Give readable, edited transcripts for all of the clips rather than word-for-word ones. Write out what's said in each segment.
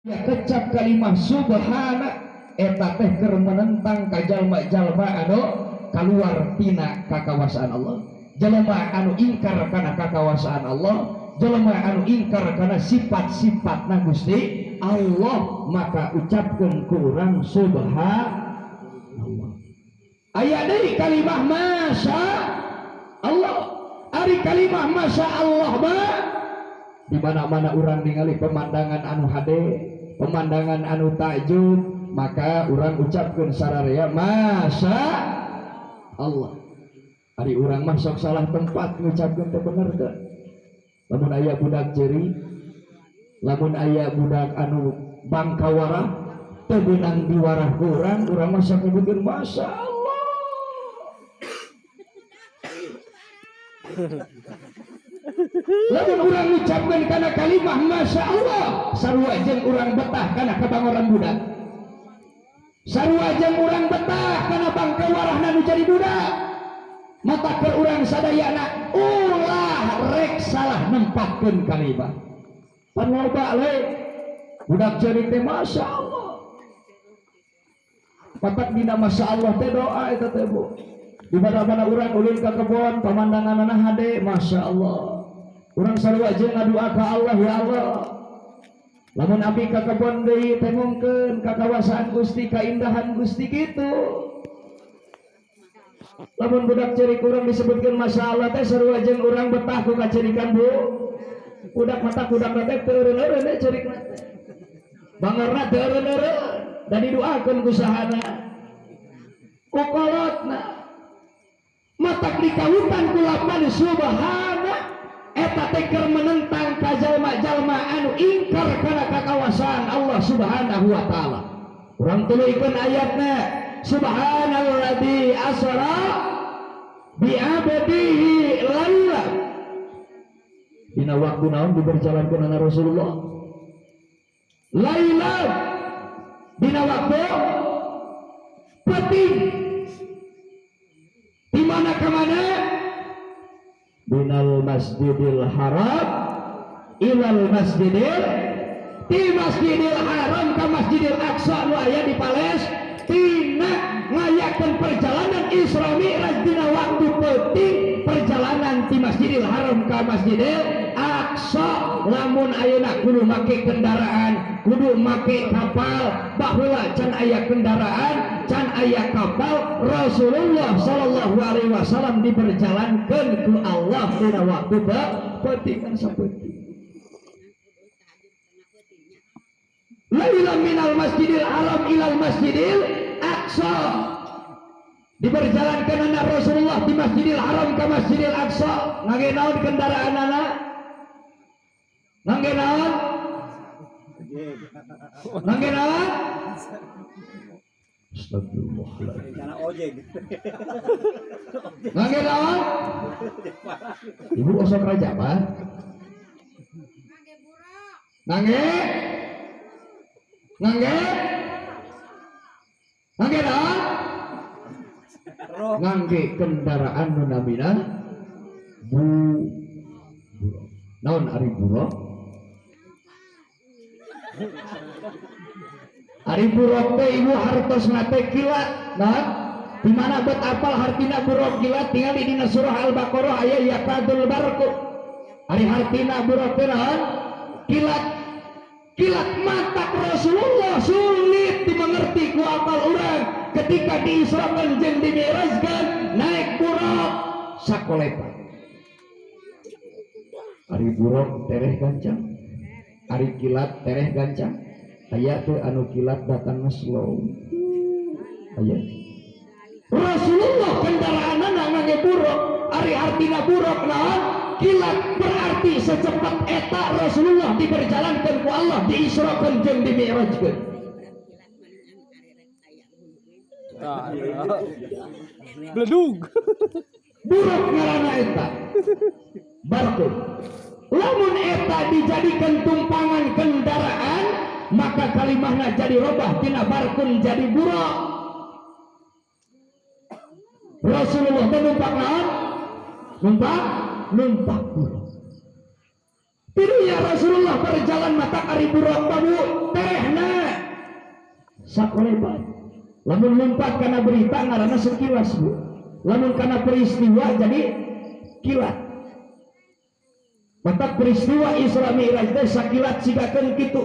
Ya kecap kalimah subhana eta teh keur menentang ka jalma-jalma anu kaluar tina kakawasaan Allah, jalma anu ingkar kana kakawasaan Allah, jalma anu ingkar kana sifat-sifatna Gusti Allah, maka ucapkeun ku urang subhanallah. Aya deui kalimah masya Allah. Ari kalimah masya Allah mah di mana-mana urang ningali pemandangan anu hade, pemandangan anu takjub, maka urang ucapkeun sararea masya Allah. Ari urang mah sok salah tempat ngucapkeun teh bener teh. Lamun aya budak jeuri, lamun aya budak anu bangkawarah teu beunang diwarah ku urang mah sok nyebutkeun masya Allah. Lamun urang ngucapkeun kana kalimah masya Allah, sarua jeung urang betah kana kabangoran budak, sarua jeung urang betah kana bangkawarahna nu jadi budak, mata ke urang sadayana ulah rek salah nempatkeun kalimah. Pan loba le budak jeuri teh masya Allah. Patak dina masya Allah teh doa eta teh Bu. Di mana-mana urang ulin ka kebon pemandanganna hade masya Allah. Urang sarua jeung ngadua ka Allah, ya Allah. Lamun abdi ka kebon deui tengongkeun kakawasaan Gusti, kaindahan Gusti kitu. Lamun budak cerik urang disebutkeun masya Allah teh sarua jeung urang betah ku kacerikan Bu. Budak mata budak teh teu eureun-eureun teh cerikna teh. Bangarna teu eureun-eureun dan didoakeun ku sahana. Ku kolotna matak dikawutan ku lapan subhana eta teh keur menentang ka jalma-jalma anu ingkar kana kakawasaan Allah Subhanahu wa taala. Urang tuluikeun ayatna, subhanalladzi asra bi 'abdihi laila. Dina waktu naon diberjalankeun ana Rasulullah? Laila. Dina waktu penting. Di mana ke mana? Minal masjidil haram ilal masjidil, di masjidil haram ke masjidil aqsa nu aya di Palestina, ngayakeun perjalanan Isra Mi'raj dina waktu penting, perjalanan di masjidil haram ke masjidil aqsa. Lamun ayeuna kudu make kendaraan, kudu make kapal, baheula can aya kendaraan, can aya kapal, Rasulullah sallallahu alaihi wasallam diperjalankeun ku Allah dina waktu penting kan sapenting. Laila minal masjidil haram ilal masjidil aqsa. Diperjalankeun anak Rasulullah di masjidil haram ke masjidil aqsa. Ngage naon kendaraan anak? Ngage naon? Ngage naon? Astagfirullahaladzim. Ngage naon? Ibu osok raja apa? Ngage? Ngage? Ngage naon? Ngangge kendaraan nu namina buruk. Naon ari buruk? Ari buruk teh ibu hartosna teh kilat. Nah, di mana bet apal hartina buruk kilat tinggal di dina surah Al-Baqarah aya yakadul barqu. Ari hartina buruk teh naon? Kilat. Kilat mata Rasulullah sulit dimengerti ku apal urang ketika diisrakan jeung dimi'rajkeun naik buruk sakoleta. Ari buruk tereh gancang, ari kilat tereh gancang. Aya teh anu kilat datang slow. Aya Rasulullah kendaraanna ngangge buruk, ari artina buruk naon? Kilat. Berarti secepat eta Rasulullah diperjalankeun ku Allah, diisrakeun jeung dimi'rajkeun. Bledug. Buruk ngaranna eta. Barqu. Lamun eta dijadikan tumpangan kendaraan, maka kalimahna jadi robah tina barkun jadi buruk. Rasulullah numpak naon? Numpak buruk. Tidinya Rasulullah berjalan mata kari buruk babu tehna sakolebat. Lamun lompat karena berita ngaranna sekilas bu. Lamun karena peristiwa jadi kilat. Mata peristiwa Isra Mi'raj teh sakilat sigakeun kitu.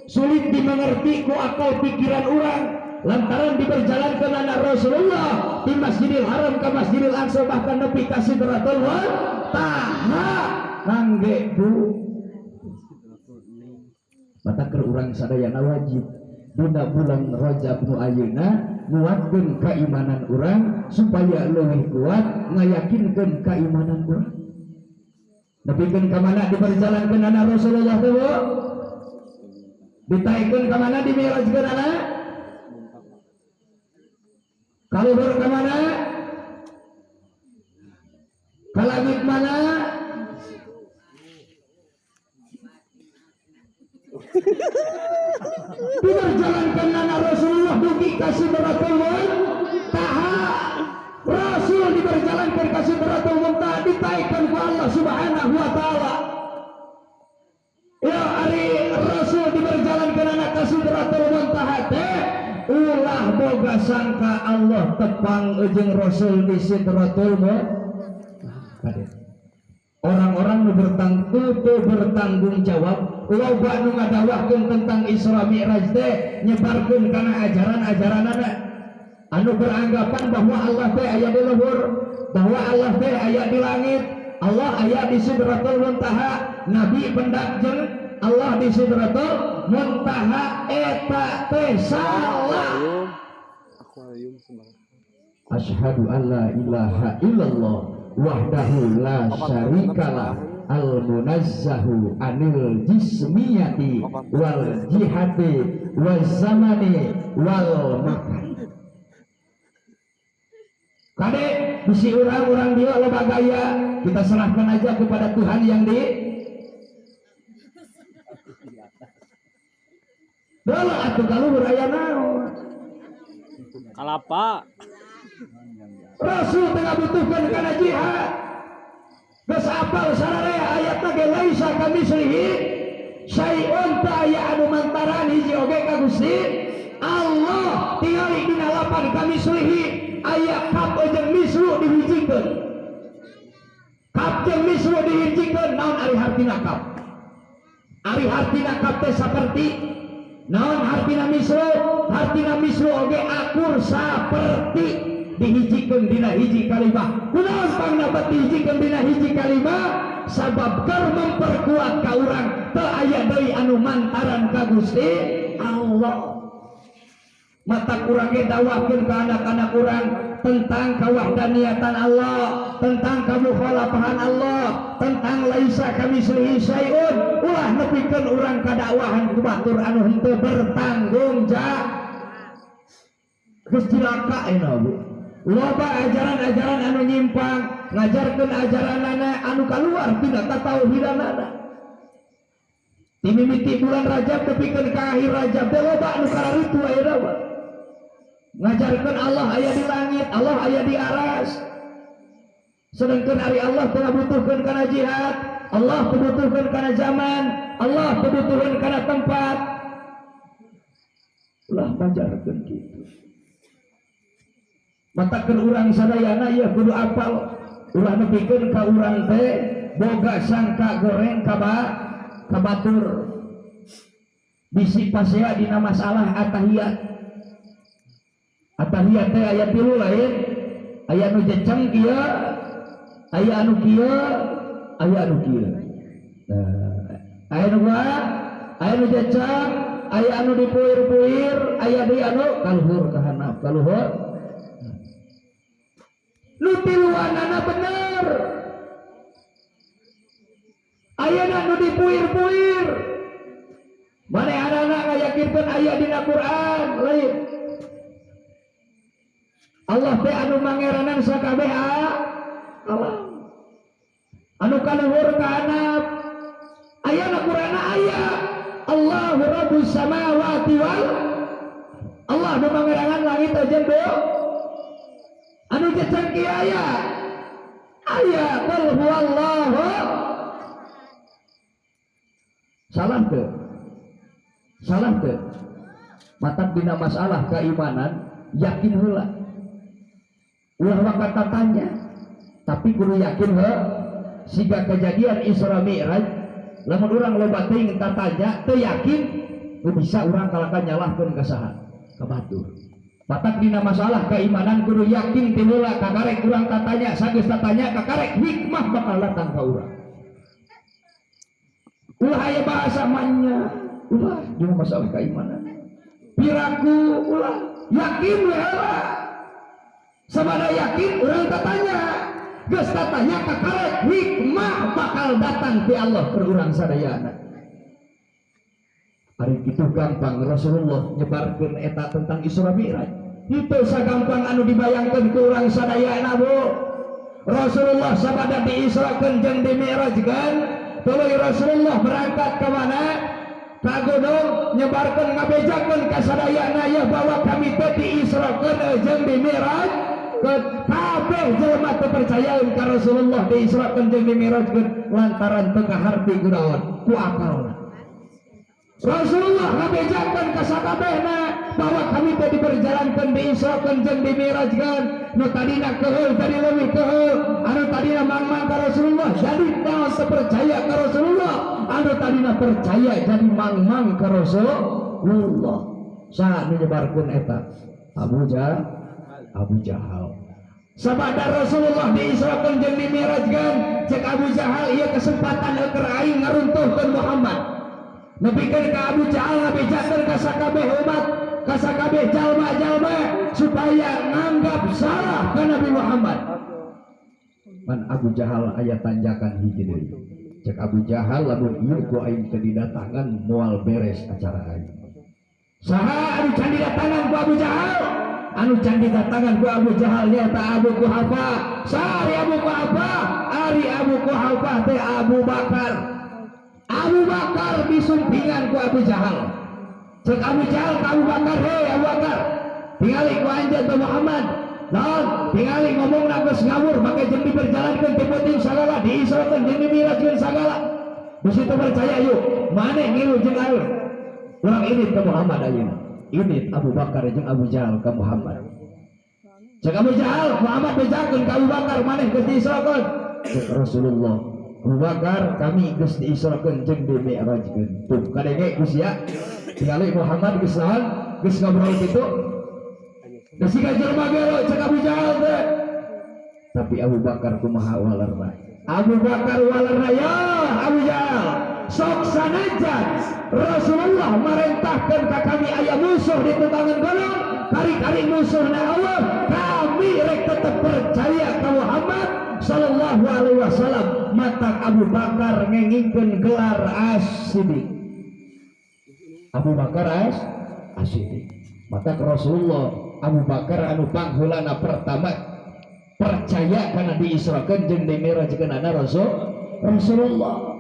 Sulit dimengerti ku akal pikiran orang lantaran diberjalankeun anak Rasulullah di Masjidil Haram ke Masjidil Aqsa bahkan nepi ka Sidratul Muntaha nangge bu. Mata keur urang sadayana wajib dina bulan Rajab nu ayeuna nguatkeun keimanan urang supaya leuwih kuat ngayakinkeun keimanan urang. Nepikeun ka mana diberjalankeun anak Rasulullah teh bu? Ditaikeun ka mana dimi'rajkeun anak? Kaluhur ka mana? Ka langit mana? Diberjalankan anak Rasulullah dugi ka Sidratul Muntaha. Rasul diberjalankan ka Sidratul Muntaha ditaikkan ku Allah Subhanahu wa taala. Ya ari Rasul diberjalankan anak ka Sidratul Muntaha teh ulah boga sangka Allah tepang jeung Rasul di Sidratul Muntaha. Orang-orang nu bertanggung jawab loba nu ngadawahkeun tentang Isra Mi'raj teh nyebarkeun kana ajaran-ajaranana anu beranggapan bahwa Allah teh aya di luhur, bahwa Allah teh aya di langit, Allah aya di Sidratul Muntaha. Nabi pendak jeung Allah di Sidratul Muntaha eta teh salah. Asyhadu an la ilaha illallah wahdahu la syarikalah al-munazzahu anil jismiyati wal jihati wal zamani wal makan. Kade bisi orang-orang dia loba gaya, kita serahkan aja kepada Tuhan yang di Dala atuh kaluhur aya naon? Kalapa. Rasul tengah butuhkan kana jihad. Geus apal sararea ayatna ge laisa kamislihi syai'un ta aya anu mantaran hiji oge ka Gusti Allah. Tingali dina lapan kamislihi aya kap jeung mislu dihijikeun. Kap jeung mislu dihijikeun naon ari hartina kap? Ari hartina kap teh saperti naon hartina mislu? Hartina mislu oge akur saperti dihijikeun dina hiji kalimah. Kunaon pangna dihijikeun dina hiji kalimah? Sabab keur memperkuat ka urang teu aya deui anu mantaran ka Gusti Allah. Mata urang ge dawahkeun ka anak-anak urang tentang kawahdaniatan Allah, tentang kamukhalafahan Allah, tentang laisa kamislihi syai'un. Ulah nepikeun urang ka dakwahan ku batur anu henteu bertanggung jawab. Geus cilaka ena bu. Loba ajaran-ajaran anu nyimpang ngajarkeun ajaranana anu kaluar tina tatauhidanana. Ti mimiti bulan Rajab tepikeun ka akhir Rajab teh loba anu kararitu ayeuna mah. Ngajarkeun Allah aya di langit, Allah aya di aras. Sedangkan ari Allah teu butuhkeun kana jihad, Allah teu butuhkeun kana zaman, Allah teu butuhkeun kana tempat. Ulah ngajarkeun kitu. Matakeun urang sadayana ieu kudu apal. Ulah nepikeun ka urang teh boga sangka goreng ka batur. Bisi pasea dina masalah atahiyat. Atahiyat teh aya 3 lain. Aya nu jeceng kieu, aya anu kieu, aya anu kieu. Aya nu aya nu jeceng, aya anu dipuir-puir, aya deui anu kaluhur ka handap, kaluhur. Nu tiluanana bener. Ayeuna nu dipuir-puir. Manehanana ngayakinkeun aya dina Quran lain. Allah teh anu mangeranan sakabeh Allah. Anu kaluhur ka handap. Aya na Quran aya. Allahu Rabbus samawati wal. Allah nu mangeranan langit jeung bumi. Anu jeceng kieu aya qul huwallahu salah teu matak dina masalah keimanan yakin heula ulah wakat tatanya tapi kudu yakin siga kejadian Isra Mi'raj lamun urang loba teuing tatanya teu yakin bisa urang kalakan nyalahkeun ka saha ka batur matak dina masalah keimanan kudu yakin ti heula kakarek urang tatanya sageus tatanya kakarek hikmah bakal datang ka urang ulah aya bahasa mannya ulah dina masalah keimanan piraku ulah yakin heula sabada yakin urang tatanya geus tatanya kakarek hikmah bakal datang ti Allah keur urang sadayana ari kitu gampang Rasulullah nyebarkeun eta tentang Isra Mi'raj henteu sagampang anu dibayangkeun ku urang sadayana Bu Rasulullah sabada diisrakeun jeung dimi'rajkeun tuluy Rasulullah berangkat ke mana ka gunung nyebarkeun ngabejakeun ka sadayana ya bahwa kami teh diisrakeun jeung dimi'raj kabeh jelema teu percayaeun ka Rasulullah diisrakeun jeung dimi'rajkeun lantaran teu kaharti kunaon ku akalna Rasulullah ngabejakeun ka sakabehna bahwa kami teh diperjalankeun diisrakeun jeung dimi'rajkeun nu tadina keheul tadi leuwih keheul anu tadina mangmang ka Rasulullah jadi naon teu percaya ka Rasulullah anu tadina percaya jadi mangmang ka Rasulullah saha nu nyebarkeun eta Abu Jahal sabada Rasulullah diisrakeun jeung dimi'rajkeun cek Abu Jahal ieu kesempatan keur aing ngaruntuhkeun Muhammad nepikeun ka Abu Jahal ngabejakeun ka sakabeh umat ka sakabeh jalma-jalma supaya nganggap salah ka Nabi Muhammad pan Abu Jahal aya tanjakan hiji deui cek Abu Jahal lamun ieu ku aing teu didatangan moal beres acara aing saha anu can didatangan ku Abu Jahal anu can didatangan ku Abu Jahal nyaeta Abu Quhafa sari Abu Quhafa ari Abu Quhafa teh Abu Bakar disumpingan ku Abu Jahal cek Abu Jahal ka Abu Bakar hei Abu Bakar tingali ku anjeun teh Muhammad naon tingali ngomongna geus ngawur make jeung diperjalankeun teu penting sagala diisrakeun jeung dimi'rajkeun sagala geus teu percaya yuk maneh ngilu jeung aeur urang init ka Muhammad ayeuna init Abu Bakar jeung Abu Jahal ka Muhammad cek Abu Jahal Muhammad bejakeun ka Abu Bakar maneh geus diisrakeun cek Rasulullah Abu Bakar kami geus diisrakeun jeung dimi'rajkeun tuh kadenge geus ya tingali Muhammad geus naon geus ngobrol kitu geus siga jelema gelo cek Abu Jahal teh tapi Abu Bakar kumaha walerna Abu Bakar walerna ya Abu Jahal sok sanajan Rasulullah merintahkeun ka kami aya musuh di tutangan gunung kari-kari musuhna Allah kami rek tetep percaya ka Muhammad sallallahu alaihi wasallam matak Abu Bakar ngengingkeun gelar As-Siddiq Abu Bakar As-Siddiq matak Rasulullah Abu Bakar anu pangheulana pertama percaya kana diisrakeun jeung dimi'rajkeun Rasulullah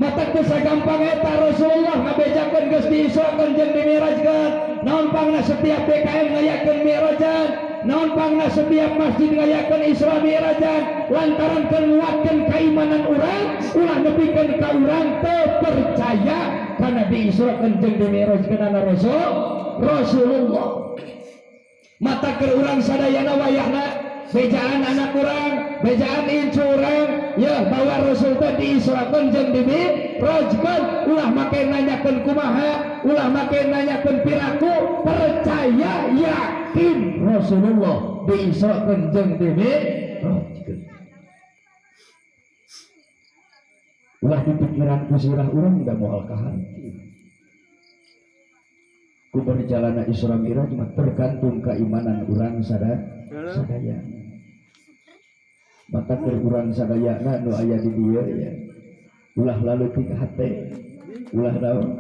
matak teu sagampang eta Rasulullah ngabejakeun geus diisrakeun jeung dimi'rajkeun naon pangna setiap DKM ngayakeun mi'rajan naon pangna setiap masjid ngayakeun Isra Mi'rajan lantaran nguatkeun keimanan urang ulah nepikeun ka urang teu percaya kana diisrakeun jeung dimi'rajkeun Rasulullah mata keur urang sadayana wayahna bejaan anak urang bejaan incu urang ya bahwa Rasul teh diisrakeun jeung dimi'rajkeun ulah make nanyakeun kumaha ulah make nanyakeun piraku percaya yakin Rasulullah diisrakeun jeung dimi'rajkeun ulah di pikiran kusirah urang da moal kaharti ku perjalanan Isra Mi'raj mah tergantung keimanan urang sadaya mata keur urang sadayana nu aya di dieu ya ulah lalu ti hate ulah daun